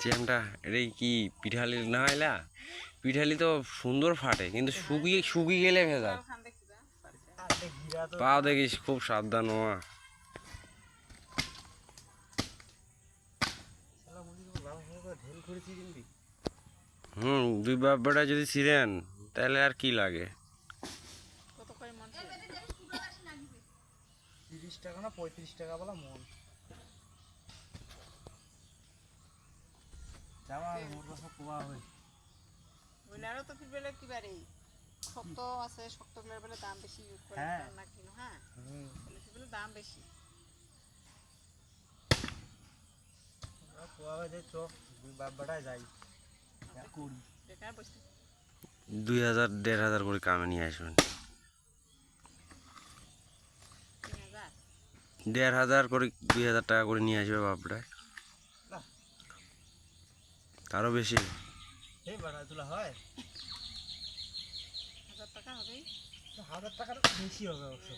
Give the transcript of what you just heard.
চ্যাংটা এটাই কি পিঠালি না হইলা? পিঠালি তো সুন্দর ফাটে কিন্তু শুকিয়ে গেলে ভেজা। পাও দেখিস খুব সাবধান হওয়া। দুই বাপ বেটা যদি ছিলেন তাহলে আর কি লাগে। 30 টাকা না 35 টাকা বলা মন। যাওয়া মোর কথা কোয়া হয় ওইনারও তো ফিরবেলে কিবারে শক্ত আছে, শক্ত ফিরবেলে দাম বেশি ইউজ করে না কিনো। হ্যাঁ ফিরবেলে দাম বেশি কোয়া হয় যে চ দুই বাপ বেটায় যাই করি বেকার বসে 2000-1500 করে কামে নিয়ে আসবেন। 1500 করে 2000 টাকা করে নিয়ে আসবে বাপটা। তারও বেশি এই বাড়া তোলা হয় 1000 টাকা হবে। 1000 টাকার বেশি হবে অবশ্য।